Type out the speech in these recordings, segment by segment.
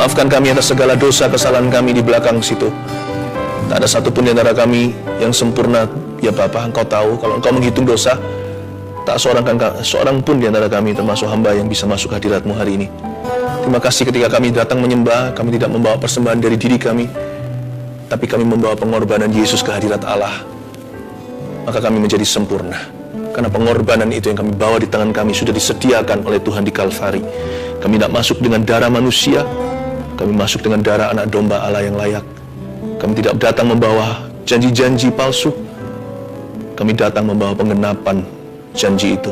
Maafkan kami atas segala dosa kesalahan kami di belakang situ. Tak ada satupun di antara kami yang sempurna, ya Bapa. Engkau tahu, kalau Engkau menghitung dosa, tak seorang pun di antara kami, termasuk hamba, yang bisa masuk hadirat-Mu hari ini. Terima kasih ketika kami datang menyembah, kami tidak membawa persembahan dari diri kami, tapi kami membawa pengorbanan Yesus ke hadirat Allah. Maka kami menjadi sempurna, karena pengorbanan itu yang kami bawa di tangan kami sudah disediakan oleh Tuhan di Kalvari. Kami tidak masuk dengan darah manusia, kami masuk dengan darah anak domba Allah yang layak. Kami tidak datang membawa janji-janji palsu, kami datang membawa penggenapan janji itu.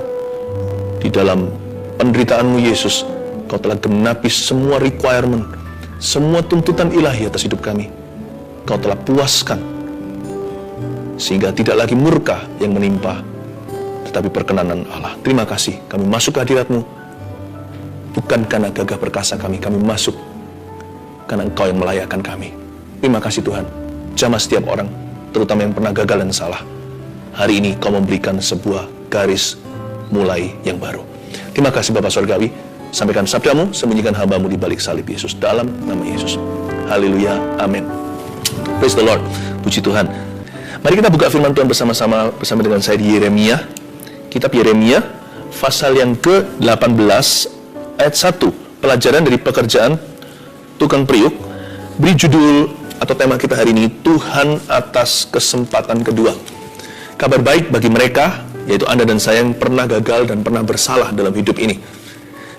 Di dalam penderitaan-Mu Yesus, Kau telah genapi semua requirement, semua tuntutan ilahi atas hidup kami. Kau telah puaskan, sehingga tidak lagi murka yang menimpa, tetapi perkenanan Allah. Terima kasih, kami masuk ke hadirat-Mu, bukan karena gagah perkasa kami masuk karena Engkau yang melayakkan kami. Terima kasih Tuhan, jamah setiap orang, terutama yang pernah gagal dan salah. Hari ini Kau memberikan sebuah garis mulai yang baru. Terima kasih Bapa Surgawi, sampaikan sabda-Mu, sembunyikan hamba-Mu di balik salib Yesus, dalam nama Yesus. Haleluya, amin. Praise the Lord, puji Tuhan. Mari kita buka firman Tuhan bersama dengan saya di Yeremia. Kitab Yeremia, pasal yang ke-18, ayat 1. Pelajaran dari pekerjaan tukang periuk. Beri judul atau tema kita hari ini, Tuhan atas kesempatan kedua. Kabar baik bagi mereka, yaitu Anda dan saya yang pernah gagal dan pernah bersalah dalam hidup ini.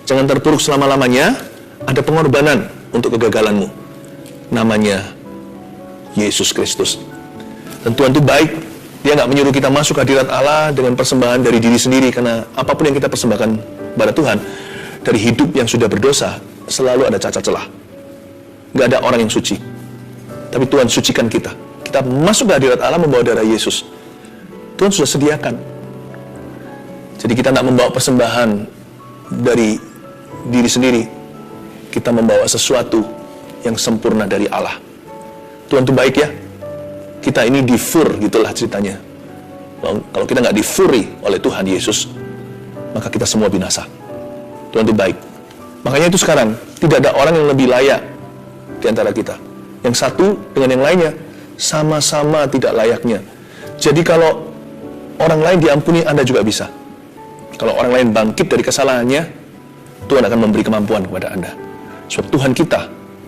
Jangan terpuruk selama-lamanya, ada pengorbanan untuk kegagalanmu. Namanya Yesus Kristus. Dan Tuhan itu baik, Dia nggak menyuruh kita masuk hadirat Allah dengan persembahan dari diri sendiri, karena apapun yang kita persembahkan pada Tuhan, dari hidup yang sudah berdosa, selalu ada cacat celah. Nggak ada orang yang suci. Tapi Tuhan sucikan kita. Kita masuk ke hadirat Allah membawa darah Yesus. Tuhan sudah sediakan. Jadi kita tidak membawa persembahan dari diri sendiri. Kita membawa sesuatu yang sempurna dari Allah. Tuhan itu baik ya. Kita ini difur, gitulah ceritanya. Kalau kita nggak difuri oleh Tuhan Yesus, maka kita semua binasa. Tuhan itu baik. Makanya itu sekarang, tidak ada orang yang lebih layak di antara kita. Yang satu dengan yang lainnya sama-sama tidak layaknya. Jadi kalau orang lain diampuni, Anda juga bisa. Kalau orang lain bangkit dari kesalahannya, Tuhan akan memberi kemampuan kepada Anda. Sebab Tuhan kita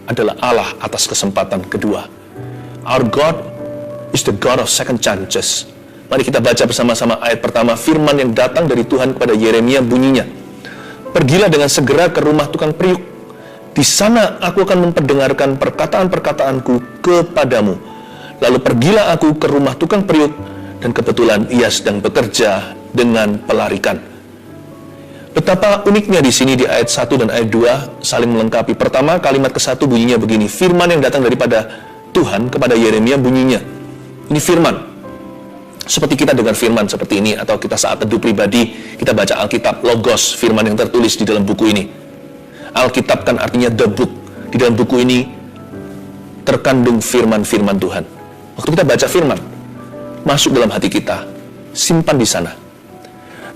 adalah Allah atas kesempatan kedua. Our God is the God of second chances. Mari kita baca bersama-sama ayat pertama. Firman yang datang dari Tuhan kepada Yeremia bunyinya, pergilah dengan segera ke rumah tukang periuk. Di sana aku akan memperdengarkan perkataan-perkataanku kepadamu. Lalu pergilah aku ke rumah tukang periuk, dan kebetulan ia sedang bekerja dengan pelarikan. Betapa uniknya di sini di ayat 1 dan ayat 2 saling melengkapi. Pertama, kalimat ke-1 bunyinya begini. Firman yang datang daripada Tuhan kepada Yeremia bunyinya. Ini firman. Seperti kita dengar firman seperti ini, atau kita saat teduh pribadi, kita baca Alkitab, Logos, firman yang tertulis di dalam buku ini. Alkitab kan artinya the book. Di dalam buku ini terkandung firman-firman Tuhan. Waktu kita baca firman, masuk dalam hati kita, simpan di sana.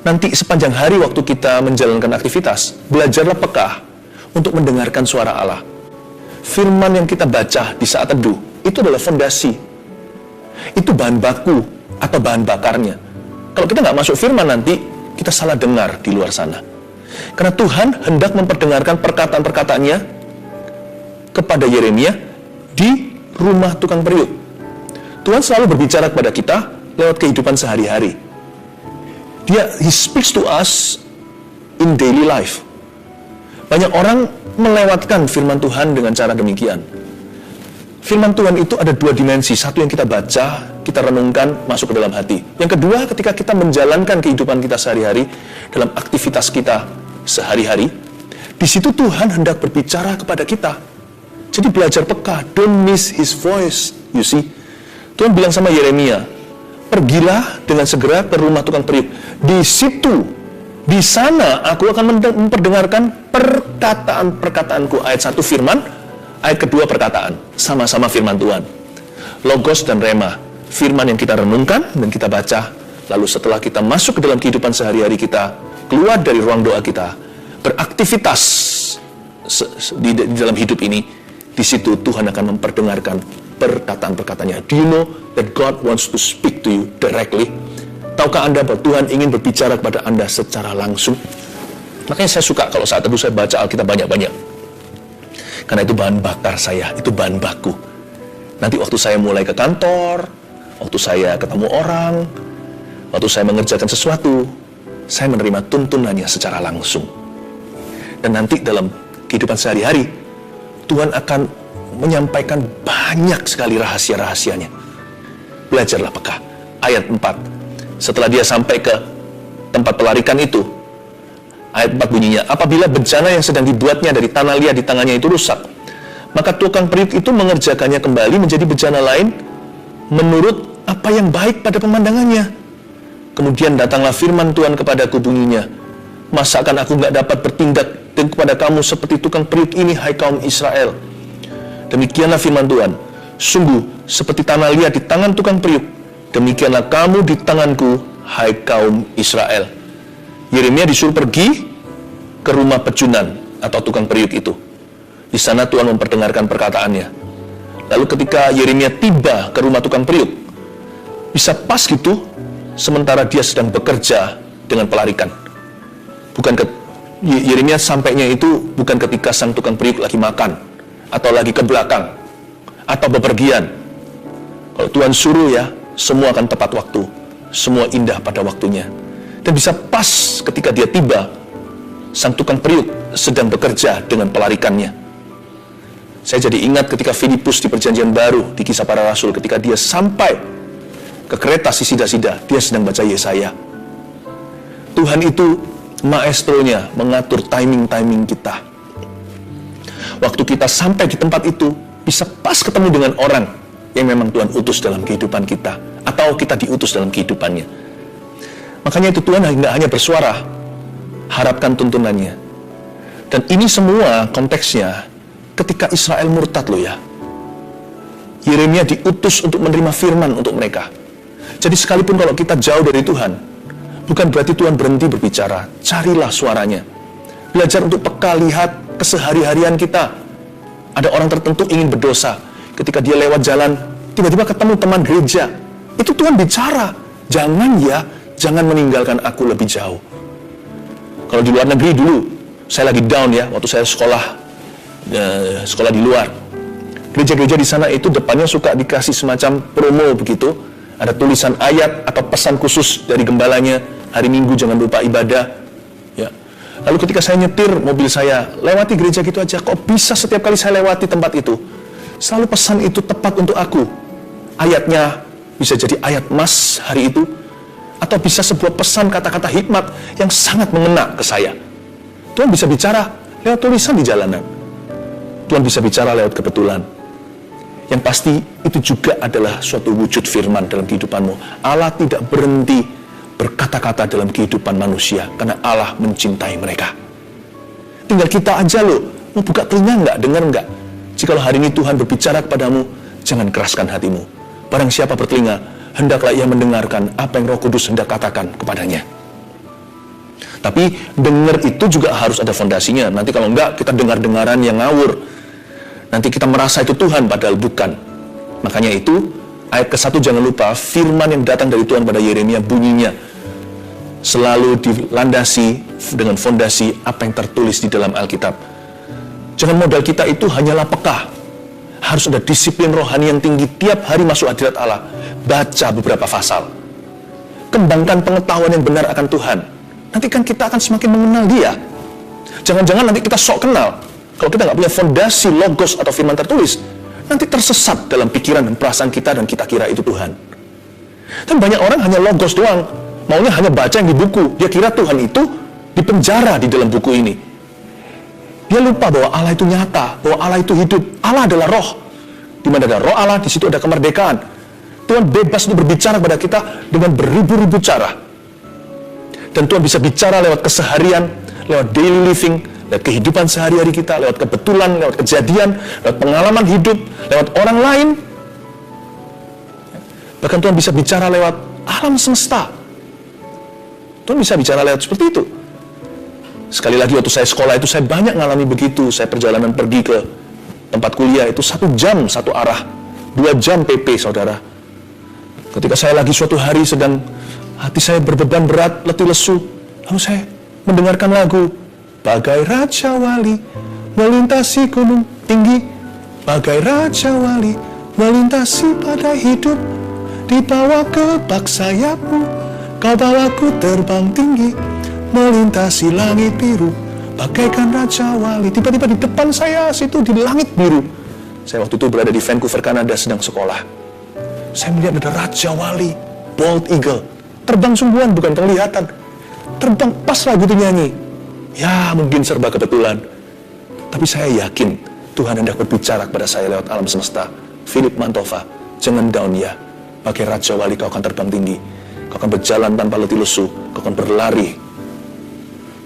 Nanti sepanjang hari waktu kita menjalankan aktivitas, belajarlah peka untuk mendengarkan suara Allah. Firman yang kita baca di saat teduh, itu adalah fondasi. Itu bahan baku atau bahan bakarnya. Kalau kita nggak masuk firman, nanti kita salah dengar di luar sana. Karena Tuhan hendak memperdengarkan perkataan-perkataannya kepada Yeremia di rumah tukang periuk. Tuhan selalu berbicara kepada kita lewat kehidupan sehari-hari. He speaks to us in daily life. Banyak orang melewatkan firman Tuhan dengan cara demikian. Firman Tuhan itu ada dua dimensi. Satu yang kita baca, kita renungkan, masuk ke dalam hati. Yang kedua, ketika kita menjalankan kehidupan kita sehari-hari, dalam aktivitas kita sehari-hari, di situ Tuhan hendak berbicara kepada kita. Jadi belajar peka, don't miss His voice. You see, Tuhan bilang sama Yeremia, pergilah dengan segera ke rumah tukang periuk. Di situ, di sana aku akan memperdengarkan perkataan-perkataanku. Ayat 1 firman, ayat kedua perkataan. Sama-sama firman Tuhan. Logos dan Rema, firman yang kita renungkan dan kita baca. Lalu setelah kita masuk ke dalam kehidupan sehari-hari kita, keluar dari ruang doa kita, beraktivitas di dalam hidup ini, Di situ Tuhan akan memperdengarkan perkataan-perkataannya. Do you know that God wants to speak to you directly? Tahukah Anda bahwa Tuhan ingin berbicara kepada Anda secara langsung? Makanya saya suka kalau saat itu saya baca Alkitab banyak-banyak. Karena itu bahan bakar saya, itu bahan baku. Nanti waktu saya mulai ke kantor, waktu saya ketemu orang, waktu saya mengerjakan sesuatu, saya menerima tuntunannya secara langsung. Dan nanti dalam kehidupan sehari-hari, Tuhan akan menyampaikan banyak sekali rahasia-rahasianya. Belajarlah peka. Ayat 4. Setelah dia sampai ke tempat pelarikan itu, ayat 4 bunyinya, apabila bencana yang sedang dibuatnya dari tanah liat di tangannya itu rusak, maka tukang periuk itu mengerjakannya kembali menjadi bencana lain menurut apa yang baik pada pemandangannya. Kemudian datanglah firman Tuhan kepadaku bunyinya, masakan aku nggak dapat bertindak kepada kamu seperti tukang periuk ini, hai kaum Israel? Demikianlah firman Tuhan, sungguh seperti tanah liat di tangan tukang periuk, demikianlah kamu di tanganku, hai kaum Israel. Yeremia disuruh pergi ke rumah pecunan atau tukang periuk itu. Di sana Tuhan memperdengarkan perkataannya. Lalu ketika Yeremia tiba ke rumah tukang periuk, bisa pas gitu, sementara dia sedang bekerja dengan pelarikan. Yeremia sampainya itu bukan ketika sang tukang periuk lagi makan, atau lagi ke belakang, atau bepergian. Kalau Tuhan suruh ya, semua akan tepat waktu, semua indah pada waktunya. Dan bisa pas ketika dia tiba, sang tukang periuk sedang bekerja dengan pelarikannya. Saya jadi ingat ketika Filipus di Perjanjian Baru, di Kisah Para Rasul, ketika dia sampai ke kereta si sida-sida, dia sedang baca Yesaya. Tuhan itu maestronya mengatur timing-timing kita. Waktu kita sampai di tempat itu, bisa pas ketemu dengan orang yang memang Tuhan utus dalam kehidupan kita, atau kita diutus dalam kehidupannya. Makanya itu Tuhan tidak hanya bersuara, harapkan tuntunannya. Dan ini semua konteksnya ketika Israel murtad loh ya. Yeremia diutus untuk menerima firman untuk mereka. Jadi sekalipun kalau kita jauh dari Tuhan, bukan berarti Tuhan berhenti berbicara. Carilah suaranya. Belajar untuk peka lihat kesehari-harian kita. Ada orang tertentu ingin berdosa. Ketika dia lewat jalan, tiba-tiba ketemu teman gereja. Itu Tuhan bicara. Jangan meninggalkan aku lebih jauh. Kalau di luar negeri dulu, saya lagi down ya, waktu saya sekolah di luar. Gereja-gereja di sana itu depannya suka dikasih semacam promo begitu. Ada tulisan ayat atau pesan khusus dari gembalanya, hari Minggu jangan lupa ibadah. Ya. Lalu ketika saya nyetir mobil saya, lewati gereja gitu aja, kok bisa setiap kali saya lewati tempat itu, selalu pesan itu tepat untuk aku. Ayatnya bisa jadi ayat emas hari itu, atau bisa sebuah pesan kata-kata hikmat yang sangat mengena ke saya. Tuhan bisa bicara lewat tulisan di jalanan. Tuhan bisa bicara lewat kebetulan. Yang pasti itu juga adalah suatu wujud firman dalam kehidupanmu. Allah tidak berhenti berkata-kata dalam kehidupan manusia, karena Allah mencintai mereka. Tinggal kita aja loh, mau buka telinga enggak, dengar enggak. Jikalau hari ini Tuhan berbicara kepadamu, jangan keraskan hatimu. Barang siapa bertelinga, hendaklah ia mendengarkan apa yang Roh Kudus hendak katakan kepadanya. Tapi dengar itu juga harus ada fondasinya. Nanti kalau enggak, kita dengar-dengaran yang ngawur. Nanti kita merasa itu Tuhan, padahal bukan. Makanya itu, ayat ke-1 jangan lupa, firman yang datang dari Tuhan pada Yeremia bunyinya selalu dilandasi dengan fondasi apa yang tertulis di dalam Alkitab. Jangan modal kita itu hanyalah peka. Harus ada disiplin rohani yang tinggi. Tiap hari masuk hadirat Allah, baca beberapa pasal. Kembangkan pengetahuan yang benar akan Tuhan. Nanti kan kita akan semakin mengenal Dia. Jangan-jangan nanti kita sok kenal. Kalau kita nggak punya fondasi logos atau firman tertulis, nanti tersesat dalam pikiran dan perasaan kita dan kita kira itu Tuhan. Dan banyak orang hanya logos doang, maunya hanya baca yang di buku. Dia kira Tuhan itu dipenjara di dalam buku ini. Dia lupa bahwa Allah itu nyata, bahwa Allah itu hidup. Allah adalah roh. Di mana ada roh Allah, di situ ada kemerdekaan. Tuhan bebas untuk berbicara kepada kita dengan beribu-ribu cara. Dan Tuhan bisa bicara lewat keseharian, lewat daily living, lewat kehidupan sehari-hari kita, lewat kebetulan, lewat kejadian, lewat pengalaman hidup, lewat orang lain. Bahkan Tuhan bisa bicara lewat alam semesta. Tuhan bisa bicara lewat seperti itu. Sekali lagi waktu saya sekolah itu saya banyak ngalami begitu. Saya perjalanan pergi ke Tempat kuliah itu 1 jam satu arah, 2 jam PP, saudara. Ketika saya lagi suatu hari sedang hati saya berbeban berat, letih lesu, lalu saya mendengarkan lagu, bagai Raja Wali melintasi gunung tinggi, bagai Raja Wali melintasi badai hidup, dibawa ke bak sayapmu, kau bawaku terbang tinggi, melintasi langit biru, bagaikan Raja Wali. Tiba-tiba di depan saya situ di langit biru. Saya waktu itu berada di Vancouver, Kanada, sedang sekolah. Saya melihat ada Raja Wali, bald eagle, terbang sungguhan, bukan penglihatan. Terbang pas lagu itu nyanyi. Ya, mungkin serba kebetulan. Tapi saya yakin Tuhan hendak berbicara kepada saya lewat alam semesta. Philip Mantova, jangan down ya. Bagai Raja Wali kau akan terbang tinggi. Kau akan berjalan tanpa letih lesu. Kau akan berlari.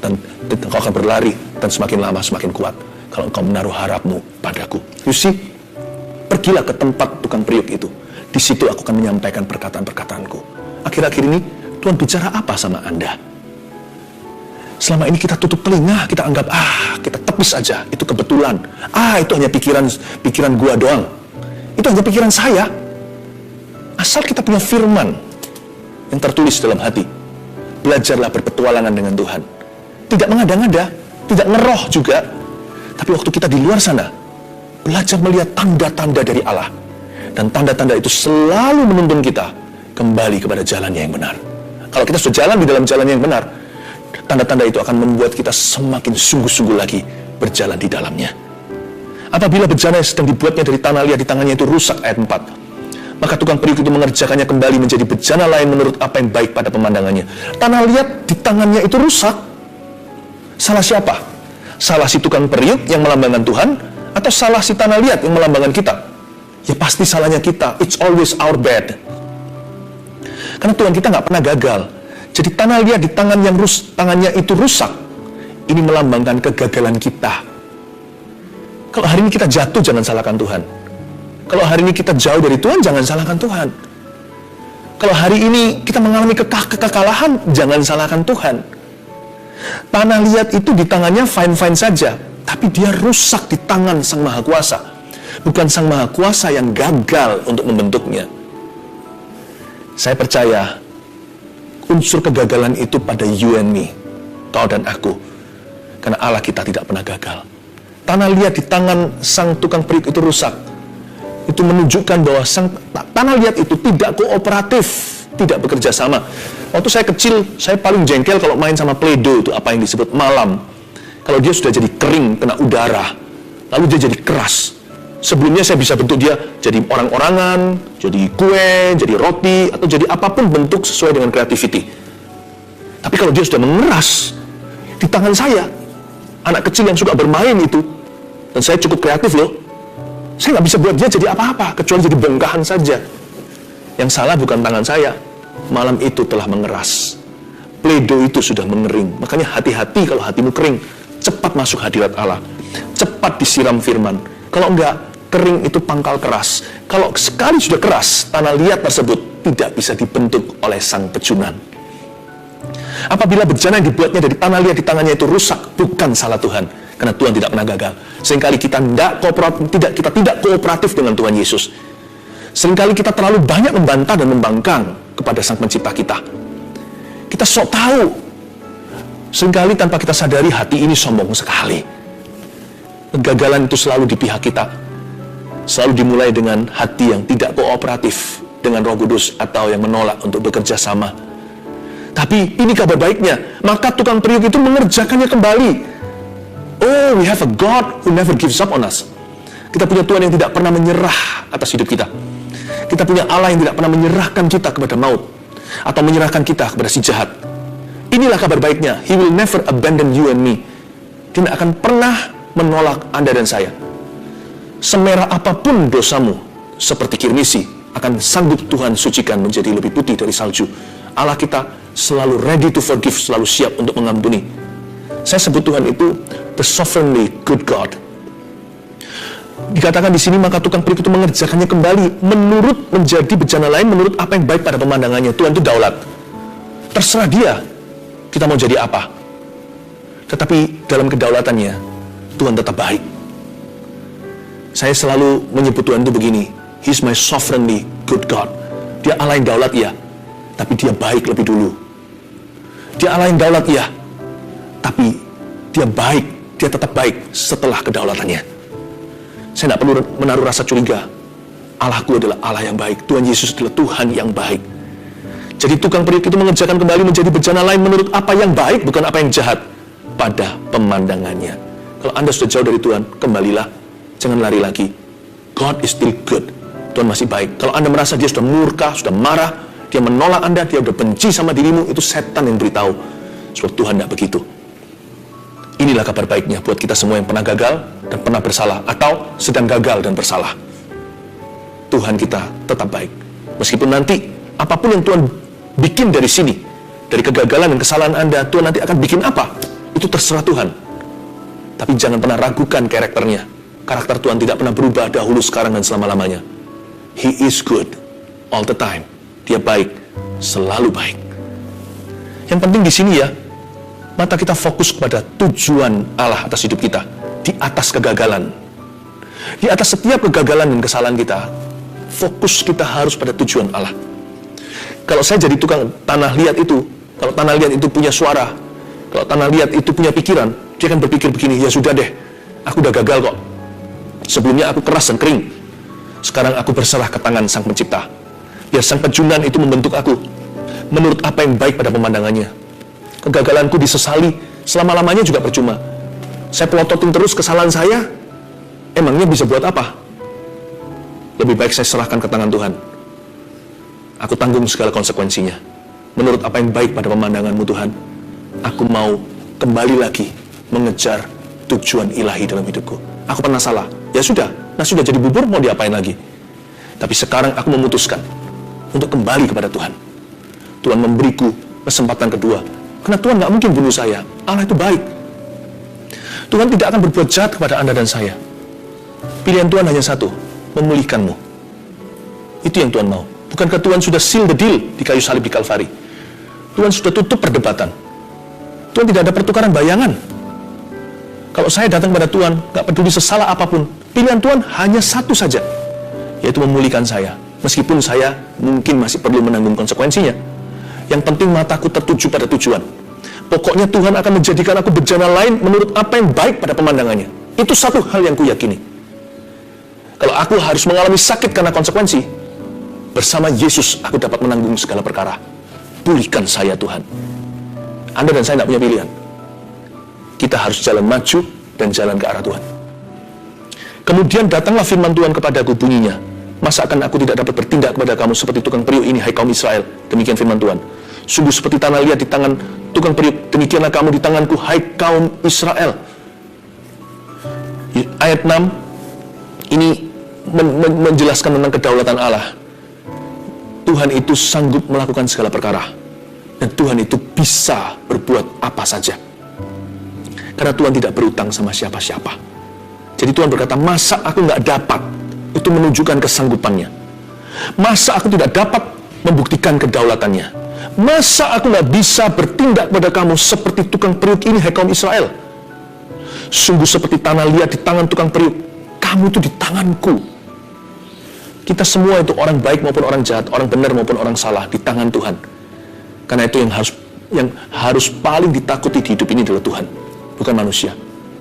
Dan kau akan berlari dan semakin lama semakin kuat kalau engkau menaruh harapmu padaku. You see? Pergilah ke tempat tukang periuk itu. Di situ aku akan menyampaikan perkataan-perkataanku. Akhir-akhir ini Tuhan bicara apa sama Anda? Selama ini kita tutup telinga, kita anggap kita tepis aja, itu kebetulan. Itu hanya pikiran gua doang. Itu hanya pikiran saya. Asal kita punya firman yang tertulis dalam hati. Belajarlah berpetualangan dengan Tuhan. Tidak mengada-ngada, tidak ngeroh juga. Tapi waktu kita di luar sana, belajar melihat tanda-tanda dari Allah. Dan tanda-tanda itu selalu menuntun kita kembali kepada jalannya yang benar. Kalau kita sudah jalan di dalam jalan yang benar, tanda-tanda itu akan membuat kita semakin sungguh-sungguh lagi berjalan di dalamnya. Apabila bejana yang sedang dibuatnya dari tanah liat di tangannya itu rusak, ayat 4, maka tukang periuk itu mengerjakannya kembali menjadi bejana lain menurut apa yang baik pada pemandangannya. Tanah liat di tangannya itu rusak. Salah siapa? Salah si tukang periuk yang melambangkan Tuhan, atau salah si tanah liat yang melambangkan kita? Ya pasti salahnya kita. It's always our bad. Karena Tuhan kita nggak pernah gagal. Jadi tanah liat di tangannya itu rusak. Ini melambangkan kegagalan kita. Kalau hari ini kita jatuh, jangan salahkan Tuhan. Kalau hari ini kita jauh dari Tuhan, jangan salahkan Tuhan. Kalau hari ini kita mengalami kekalahan, jangan salahkan Tuhan. Tanah liat itu di tangannya fine-fine saja, tapi dia rusak di tangan Sang Maha Kuasa. Bukan Sang Maha Kuasa yang gagal untuk membentuknya. Saya percaya unsur kegagalan itu pada you and me, kau dan aku. Karena Allah kita tidak pernah gagal. Tanah liat di tangan sang tukang periuk itu rusak. Itu menunjukkan bahwa tanah liat itu tidak kooperatif, tidak bekerja sama. Waktu saya kecil, saya paling jengkel kalau main sama Play-Doh, itu apa yang disebut malam. Kalau dia sudah jadi kering, kena udara, lalu dia jadi keras. Sebelumnya saya bisa bentuk dia jadi orang-orangan, jadi kue, jadi roti, atau jadi apapun bentuk sesuai dengan creativity. Tapi kalau dia sudah mengeras di tangan saya, anak kecil yang suka bermain itu, dan saya cukup kreatif loh, saya nggak bisa buat dia jadi apa-apa, kecuali jadi bongkahan saja. Yang salah bukan tangan saya, malam itu telah mengeras. Play-Doh itu sudah mengering. Makanya hati-hati kalau hatimu kering, cepat masuk hadirat Allah, cepat disiram firman. Kalau enggak, kering itu pangkal keras. Kalau sekali sudah keras, tanah liat tersebut tidak bisa dibentuk oleh sang pecunan. Apabila bejana yang dibuatnya dari tanah liat di tangannya itu rusak, bukan salah Tuhan, karena Tuhan tidak pernah gagal. Seringkali kita tidak kooperatif dengan Tuhan Yesus. Seringkali kita terlalu banyak membantah dan membangkang kepada Sang Pencipta kita. Kita sok tahu. Seringkali tanpa kita sadari hati ini sombong sekali. Kegagalan itu selalu di pihak kita. Selalu dimulai dengan hati yang tidak kooperatif dengan Roh Kudus atau yang menolak untuk bekerja sama. Tapi ini kabar baiknya, maka tukang periuk itu mengerjakannya kembali. Oh, we have a God who never gives up on us. Kita punya Tuhan yang tidak pernah menyerah atas hidup kita. Kita punya Allah yang tidak pernah menyerahkan kita kepada maut atau menyerahkan kita kepada si jahat. Inilah kabar baiknya. He will never abandon you and me. Dia tidak akan pernah menolak Anda dan saya. Semerah apapun dosamu, seperti kirmisi, akan sanggup Tuhan sucikan menjadi lebih putih dari salju. Allah kita selalu ready to forgive, selalu siap untuk mengampuni. Saya sebut Tuhan itu the sovereignly good God. Dikatakan di sini, maka tukang periuk itu mengerjakannya kembali menurut menjadi bejana lain, menurut apa yang baik pada pemandangannya. Tuhan itu daulat. Terserah dia, kita mau jadi apa. Tetapi dalam kedaulatannya, Tuhan tetap baik. Saya selalu menyebut Tuhan itu begini, He's my sovereignly good God. Dia Allah yang daulat, ya, tapi dia baik lebih dulu. Dia Allah yang daulat, ya, tapi dia baik, dia tetap baik setelah kedaulatannya. Saya tidak perlu menaruh rasa curiga. Allahku adalah Allah yang baik. Tuhan Yesus adalah Tuhan yang baik. Jadi tukang periuk itu mengerjakan kembali menjadi bejana lain menurut apa yang baik, bukan apa yang jahat pada pemandangannya. Kalau Anda sudah jauh dari Tuhan, kembalilah. Jangan lari lagi. God is still good. Tuhan masih baik. Kalau Anda merasa dia sudah murka, sudah marah, dia menolak Anda, dia sudah benci sama dirimu, itu setan yang beritahu. Sebab Tuhan tidak begitu. Inilah kabar baiknya buat kita semua yang pernah gagal dan pernah bersalah, atau sedang gagal dan bersalah. Tuhan kita tetap baik. Meskipun nanti, apapun yang Tuhan bikin dari sini, dari kegagalan dan kesalahan Anda, Tuhan nanti akan bikin apa? Itu terserah Tuhan. Tapi jangan pernah ragukan karakternya. Karakter Tuhan tidak pernah berubah dahulu, sekarang, dan selama-lamanya. He is good all the time. Dia baik, selalu baik. Yang penting di sini, ya, mata kita fokus pada tujuan Allah atas hidup kita, di atas kegagalan. Di atas setiap kegagalan dan kesalahan kita, fokus kita harus pada tujuan Allah. Kalau saya jadi tukang tanah liat itu, kalau tanah liat itu punya suara, kalau tanah liat itu punya pikiran, dia akan berpikir begini, ya sudah deh, aku udah gagal kok. Sebelumnya aku keras dan kering, sekarang aku berserah ke tangan Sang Pencipta. Biar Sang Pejunan itu membentuk aku menurut apa yang baik pada pemandangannya. Kegagalanku disesali selama-lamanya juga percuma. Saya pelototin terus kesalahan saya, emangnya bisa buat apa? Lebih baik saya serahkan ke tangan Tuhan. Aku tanggung segala konsekuensinya. Menurut apa yang baik pada pemandanganmu, Tuhan, aku mau kembali lagi mengejar tujuan ilahi dalam hidupku. Aku pernah salah, ya sudah, nah sudah jadi bubur, mau diapain lagi? Tapi sekarang aku memutuskan untuk kembali kepada Tuhan. Tuhan memberiku kesempatan kedua, karena Tuhan gak mungkin bunuh saya. Allah itu baik. Tuhan tidak akan berbuat jahat kepada Anda dan saya. Pilihan Tuhan hanya satu, memulihkanmu. Itu yang Tuhan mau. Bukankah Tuhan sudah seal the deal di kayu salib di Kalvari? Tuhan sudah tutup perdebatan. Tuhan tidak ada pertukaran bayangan. Kalau saya datang pada Tuhan, gak peduli sesalah apapun, pilihan Tuhan hanya satu saja, yaitu memulihkan saya. Meskipun saya mungkin masih perlu menanggung konsekuensinya. Yang penting mataku tertuju pada tujuan. Pokoknya Tuhan akan menjadikan aku bejana lain menurut apa yang baik pada pemandangannya. Itu satu hal yang kuyakini. Kalau aku harus mengalami sakit karena konsekuensi, bersama Yesus aku dapat menanggung segala perkara. Pulihkan saya, Tuhan. Anda dan saya tidak punya pilihan. Kita harus jalan maju dan jalan ke arah Tuhan. Kemudian datanglah firman Tuhan kepadaku, bunyinya, masa akan aku tidak dapat bertindak kepada kamu seperti tukang periuk ini, hai kaum Israel? Demikian firman Tuhan. Sungguh seperti tanah liat di tangan tukang periuk, demikianlah kamu di tanganku, hai kaum Israel. Ayat 6 ini menjelaskan tentang kedaulatan Allah. Tuhan itu sanggup melakukan segala perkara, dan Tuhan itu bisa berbuat apa saja, karena Tuhan tidak berutang sama siapa-siapa. Jadi Tuhan berkata, masa aku nggak dapat? Itu menunjukkan kesanggupannya. Masa aku tidak dapat membuktikan kedaulatannya? Masa aku nggak bisa bertindak pada kamu seperti tukang periuk ini, hai kaum Israel? Sungguh seperti tanah liat di tangan tukang periuk, kamu itu di tanganku. Kita semua itu, orang baik maupun orang jahat, orang benar maupun orang salah, di tangan Tuhan. Karena itu yang harus paling ditakuti di hidup ini adalah Tuhan, bukan manusia.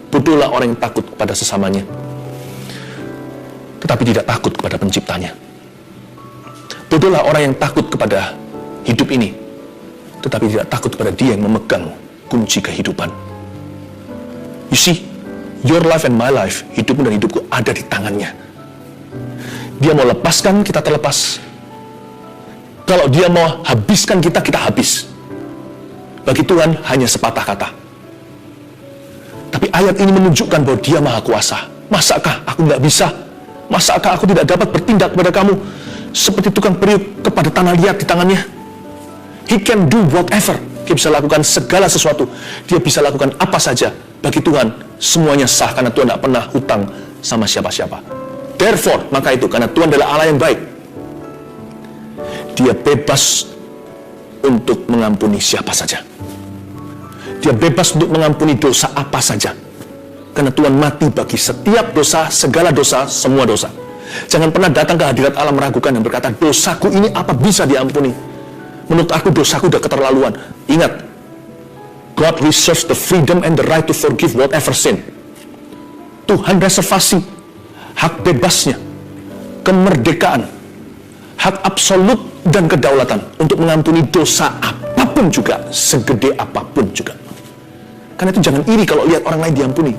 Bodohlah orang yang takut kepada sesamanya, tetapi tidak takut kepada penciptanya. Bodohlah orang yang takut kepada hidup ini, tetapi tidak takut kepada Dia yang memegang kunci kehidupan. You see, your life and my life, hidupmu dan hidupku ada di tangannya. Dia mau lepaskan, kita terlepas. Kalau Dia mau habiskan kita, kita habis. Bagi Tuhan hanya sepatah kata. Tapi ayat ini menunjukkan bahwa Dia Maha Kuasa. Masakah aku nggak bisa? Masakah aku tidak dapat bertindak kepada kamu seperti tukang periuk kepada tanah liat di tangannya? He can do whatever. Dia bisa lakukan segala sesuatu. Dia bisa lakukan apa saja. Bagi Tuhan semuanya sah, karena Tuhan tidak pernah hutang sama siapa-siapa. Therefore, maka itu, karena Tuhan adalah Allah yang baik, Dia bebas untuk mengampuni siapa saja. Dia bebas untuk mengampuni dosa apa saja. Karena Tuhan mati bagi setiap dosa, segala dosa, semua dosa. Jangan pernah datang ke hadirat Allah meragukan dan berkata, dosaku ini apa bisa diampuni? Menurut aku dosaku udah keterlaluan. Ingat, God reserves the freedom and the right to forgive whatever sin. Tuhan reservasi hak bebasnya, kemerdekaan, hak absolut dan kedaulatan untuk mengampuni dosa apapun juga, segede apapun juga. Karena itu jangan iri kalau lihat orang lain diampuni.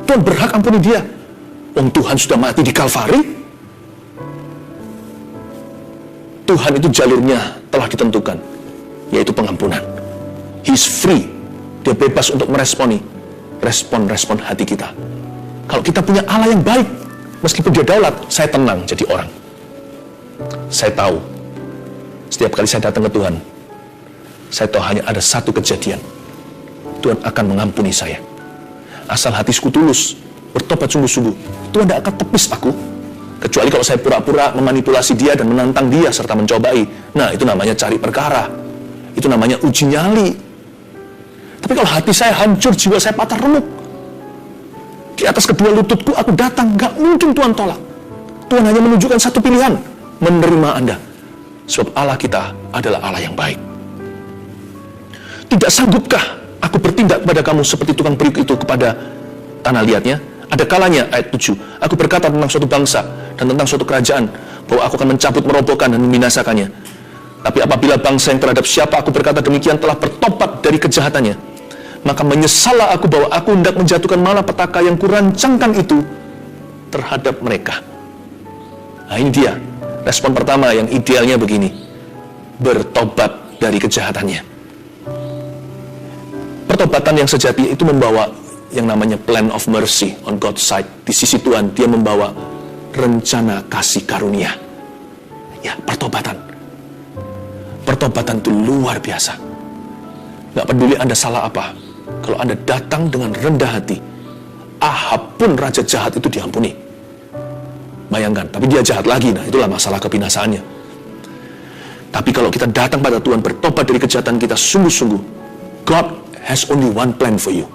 Tuhan berhak ampuni dia. Tuhan sudah mati di Kalvari. Tuhan itu jalurnya telah ditentukan, yaitu pengampunan. He's free. Dia bebas untuk meresponi respon hati kita. Kalau kita punya Allah yang baik, meskipun dia daulat, saya tenang jadi orang. Saya tahu, setiap kali saya datang ke Tuhan, saya tahu hanya ada satu kejadian. Tuhan akan mengampuni saya. Asal hatiku tulus, bertobat sungguh-sungguh, Tuhan tidak akan tepis aku. Kecuali kalau saya pura-pura memanipulasi dia dan menantang dia serta mencobai. Nah, itu namanya cari perkara. Itu namanya uji nyali. Tapi kalau hati saya hancur, jiwa saya patah remuk, di atas kedua lututku aku datang, gak mungkin Tuhan tolak. Tuhan hanya menunjukkan satu pilihan, menerima Anda. Sebab Allah kita adalah Allah yang baik. Tidak sanggupkah aku bertindak kepada kamu seperti tukang periuk itu kepada tanah liatnya? Ada kalanya, ayat 7, aku berkata tentang suatu bangsa dan tentang suatu kerajaan, bahwa aku akan mencabut, merobohkan, dan membinasakannya. Tapi apabila bangsa yang terhadap siapa aku berkata demikian telah bertobat dari kejahatannya, maka menyesallah aku bahwa aku hendak menjatuhkan malapetaka yang kurancangkan itu terhadap mereka. Nah, ini dia respon pertama yang idealnya begini: bertobat dari kejahatannya. Pertobatan yang sejati itu membawa yang namanya plan of mercy on God's side. Di sisi Tuhan, dia membawa rencana kasih karunia. Ya, pertobatan. Pertobatan itu luar biasa. Gak peduli Anda salah apa, kalau Anda datang dengan rendah hati, Ahab pun raja jahat itu diampuni. Bayangkan, tapi dia jahat lagi, nah itulah masalah kebinasaannya. Tapi kalau kita datang pada Tuhan, bertobat dari kejahatan kita sungguh-sungguh, God has only one plan for you.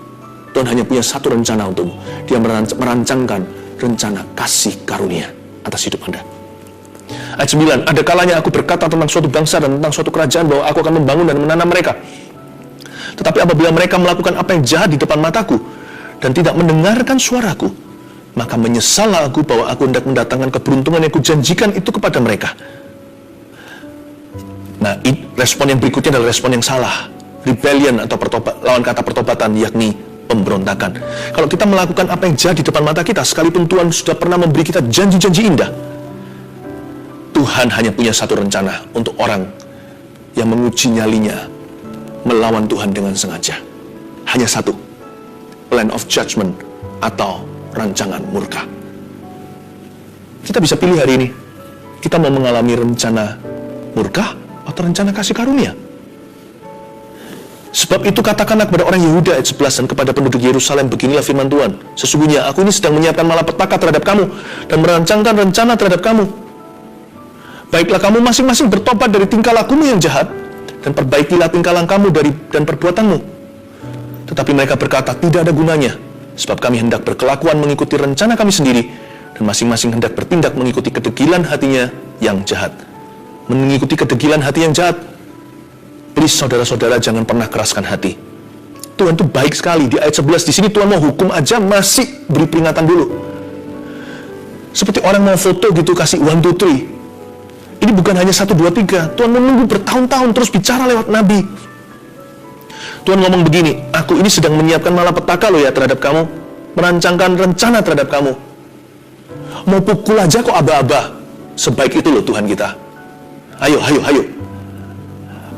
Tuhan hanya punya satu rencana untukmu. Dia merancangkan rencana kasih karunia atas hidup Anda. Ayat 9, ada kalanya aku berkata tentang suatu bangsa dan tentang suatu kerajaan bahwa aku akan membangun dan menanam mereka. Tetapi apabila mereka melakukan apa yang jahat di depan mataku dan tidak mendengarkan suaraku, maka menyesallah aku bahwa aku hendak mendatangkan keberuntungan yang kujanjikan itu kepada mereka. Nah, respon yang berikutnya adalah respon yang salah. Rebellion atau lawan kata pertobatan, yakni pemberontakan. Kalau kita melakukan apa yang jahat di depan mata kita, sekalipun Tuhan sudah pernah memberi kita janji-janji indah, Tuhan hanya punya satu rencana untuk orang yang menguji nyalinya, melawan Tuhan dengan sengaja. Hanya satu, plan of judgment atau rancangan murka. Kita bisa pilih hari ini, kita mau mengalami rencana murka atau rencana kasih karunia. Sebab itu katakanlah kepada orang Yehuda, ayat 11, dan kepada penduduk Yerusalem, beginilah firman Tuhan, sesungguhnya aku ini sedang menyiapkan malapetaka terhadap kamu dan merancangkan rencana terhadap kamu. Baiklah kamu masing-masing bertobat dari tingkah lakumu yang jahat, dan perbaikilah tingkah lakumu dan perbuatanmu. Tetapi mereka berkata, tidak ada gunanya, sebab kami hendak berkelakuan mengikuti rencana kami sendiri, dan masing-masing hendak bertindak mengikuti kedegilan hatinya yang jahat. Mengikuti kedegilan hati yang jahat. Please saudara-saudara, jangan pernah keraskan hati. Tuhan itu baik sekali. Di ayat 11 di sini Tuhan mau hukum aja masih beri peringatan dulu. Seperti orang mau foto gitu, kasih 1, 2, 3. Ini bukan hanya 1, 2, 3. Tuhan menunggu bertahun-tahun terus bicara lewat nabi. Tuhan ngomong begini, aku ini sedang menyiapkan malapetaka loh ya terhadap kamu, merancangkan rencana terhadap kamu. Mau pukul aja kok aba-aba. Sebaik itu loh Tuhan kita. Ayo.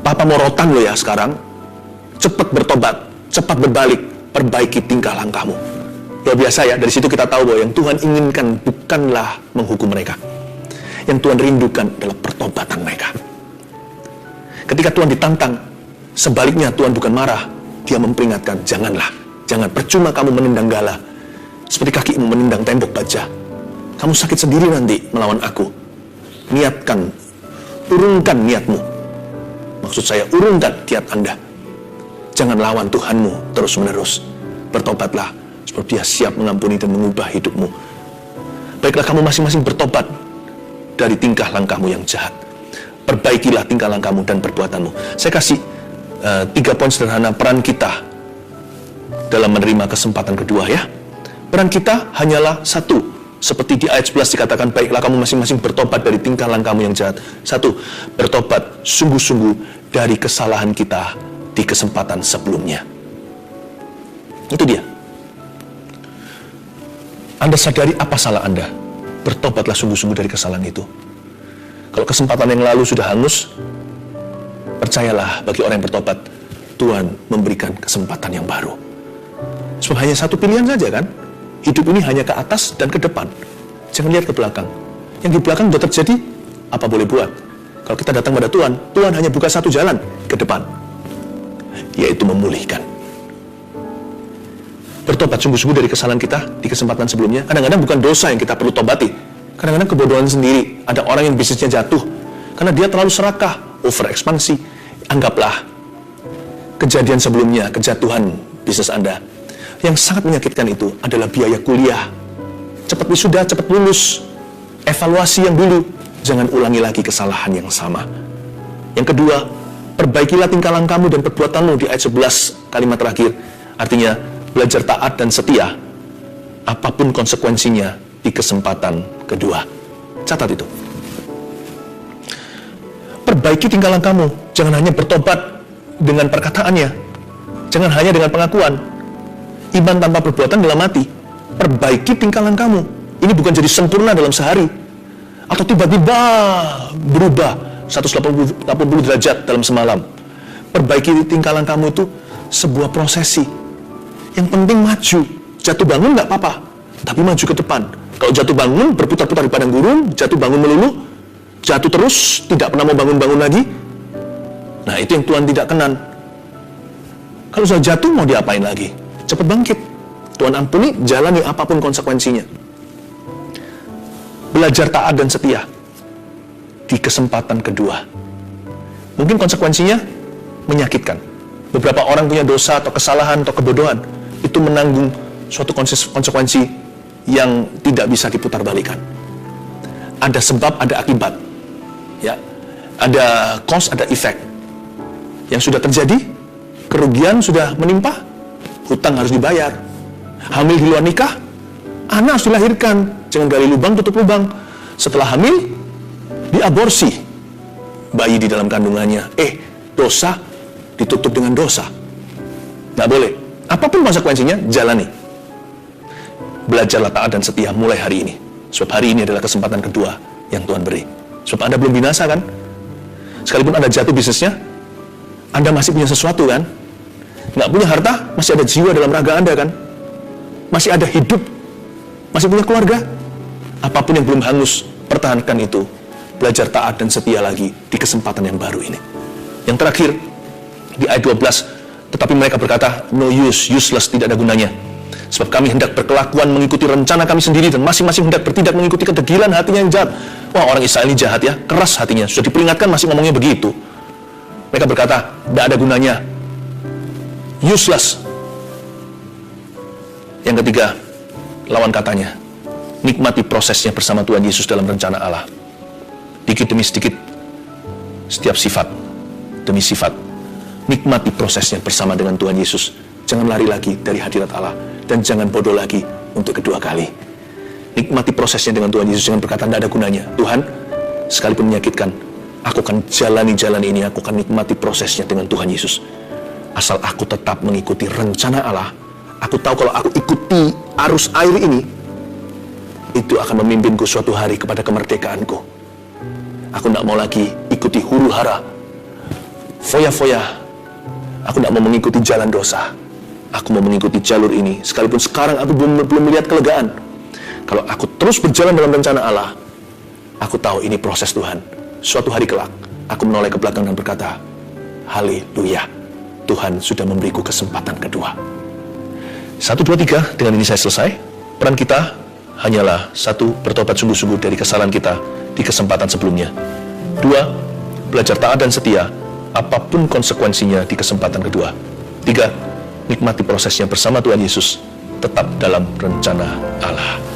Papa mau rotan lo ya sekarang. Cepat bertobat, cepat berbalik, perbaiki tingkah langkahmu. Luar biasa ya, dari situ kita tahu bahwa yang Tuhan inginkan bukanlah menghukum mereka. Yang Tuhan rindukan adalah pertobatan mereka. Ketika Tuhan ditantang, sebaliknya Tuhan bukan marah, dia memperingatkan, jangan percuma kamu menendang gala, seperti kakimu menendang tembok baja. Kamu sakit sendiri nanti melawan aku. Niatkan, urungkan niatmu. Maksud saya, urungkan niat Anda. Jangan lawan Tuhanmu terus-menerus. Bertobatlah, sebab Dia siap mengampuni dan mengubah hidupmu. Baiklah kamu masing-masing bertobat dari tingkah langkahmu yang jahat. Perbaikilah tingkah langkahmu dan perbuatanmu. Saya kasih 3 poin sederhana peran kita dalam menerima kesempatan kedua ya. Peran kita hanyalah satu. Seperti di ayat 11 dikatakan, baiklah kamu masing-masing bertobat dari tingkah langkahmu yang jahat. 1. Bertobat sungguh-sungguh dari kesalahan kita di kesempatan sebelumnya. Itu dia. Anda sadari apa salah Anda? Bertobatlah sungguh-sungguh dari kesalahan itu. Kalau kesempatan yang lalu sudah hangus, percayalah bagi orang yang bertobat, Tuhan memberikan kesempatan yang baru. Sebab hanya satu pilihan saja kan? Hidup ini hanya ke atas dan ke depan. Jangan lihat ke belakang. Yang di belakang sudah terjadi, apa boleh buat? Kalau kita datang pada Tuhan, Tuhan hanya buka satu jalan ke depan, yaitu memulihkan. Bertobat sungguh-sungguh dari kesalahan kita di kesempatan sebelumnya. Kadang-kadang bukan dosa yang kita perlu tobati. Kadang-kadang kebodohan sendiri. Ada orang yang bisnisnya jatuh karena dia terlalu serakah, overekspansi. Anggaplah kejadian sebelumnya, kejatuhan bisnis Anda. Yang sangat menyakitkan itu adalah biaya kuliah. Cepat wisuda, cepat lulus. Evaluasi yang dulu. Jangan ulangi lagi kesalahan yang sama. Yang kedua, perbaikilah tingkah langkahmu dan perbuatanmu di ayat 11 kalimat terakhir. Artinya, belajar taat dan setia, apapun konsekuensinya di kesempatan kedua. Catat itu. Perbaiki tingkah langkahmu. Jangan hanya bertobat dengan perkataannya. Jangan hanya dengan pengakuan. Iman tanpa perbuatan dalam mati. Perbaiki tingkah langkahmu. Ini bukan jadi sempurna dalam sehari. Atau tiba-tiba berubah 180 derajat dalam semalam. Perbaiki tingkah langkahmu itu sebuah prosesi. Yang penting maju. Jatuh bangun nggak apa-apa, tapi maju ke depan. Kalau jatuh bangun, berputar-putar di padang gurun, jatuh bangun melulu, jatuh terus, tidak pernah mau bangun-bangun lagi. Nah, itu yang Tuhan tidak kenan. Kalau sudah jatuh, mau diapain lagi? Cepat bangkit. Tuhan ampuni, jalani apapun konsekuensinya. Belajar taat dan setia di kesempatan kedua. Mungkin konsekuensinya menyakitkan. Beberapa orang punya dosa atau kesalahan atau kebodohan. Itu menanggung suatu konsekuensi yang tidak bisa diputarbalikkan. Ada sebab, ada akibat. Ya, ada cause, ada effect. Yang sudah terjadi, kerugian sudah menimpa, hutang harus dibayar. Hamil di luar nikah, anak harus dilahirkan. Jangan gali lubang, tutup lubang. Setelah hamil, diaborsi. Bayi di dalam kandungannya. Dosa ditutup dengan dosa. Nggak boleh. Apapun konsekuensinya, jalani. Belajarlah taat dan setia mulai hari ini. Sebab hari ini adalah kesempatan kedua yang Tuhan beri. Sebab Anda belum binasa kan? Sekalipun Anda jatuh bisnisnya, Anda masih punya sesuatu kan? Nggak punya harta, masih ada jiwa dalam raga Anda kan? Masih ada hidup, masih punya keluarga. Apapun yang belum hangus, pertahankan itu. Belajar taat dan setia lagi di kesempatan yang baru ini. Yang terakhir, di ayat 12, tetapi mereka berkata, no use, useless, tidak ada gunanya. Sebab kami hendak berkelakuan mengikuti rencana kami sendiri, dan masing-masing hendak bertindak mengikuti kedegilan hatinya yang jahat. Wah, orang Israel ini jahat ya, keras hatinya. Sudah diperingatkan masih ngomongnya begitu. Mereka berkata, tidak ada gunanya. Useless. Yang ketiga, lawan katanya, nikmati prosesnya bersama Tuhan Yesus dalam rencana Allah. Dikit demi sedikit, setiap sifat demi sifat. Nikmati prosesnya bersama dengan Tuhan Yesus. Jangan lari lagi dari hadirat Allah. Dan jangan bodoh lagi untuk kedua kali. Nikmati prosesnya dengan Tuhan Yesus. Jangan berkata, tidak ada gunanya. Tuhan, sekalipun menyakitkan, aku akan jalani jalan ini. Aku akan nikmati prosesnya dengan Tuhan Yesus. Asal aku tetap mengikuti rencana Allah. Aku tahu kalau aku ikuti arus air ini, itu akan memimpinku suatu hari kepada kemerdekaanku. Aku tidak mau lagi ikuti huru hara, foya-foya. Aku tidak mau mengikuti jalan dosa. Aku mau mengikuti jalur ini. Sekalipun sekarang aku belum melihat kelegaan. Kalau aku terus berjalan dalam rencana Allah, aku tahu ini proses Tuhan. Suatu hari kelak, aku menoleh ke belakang dan berkata, haleluya, Tuhan sudah memberiku kesempatan kedua. 1, 2, 3, dengan ini saya selesai. Peran kita hanyalah 1, bertobat sungguh-sungguh dari kesalahan kita di kesempatan sebelumnya. 2, belajar taat dan setia apapun konsekuensinya di kesempatan kedua. 3, nikmati prosesnya bersama Tuhan Yesus tetap dalam rencana Allah.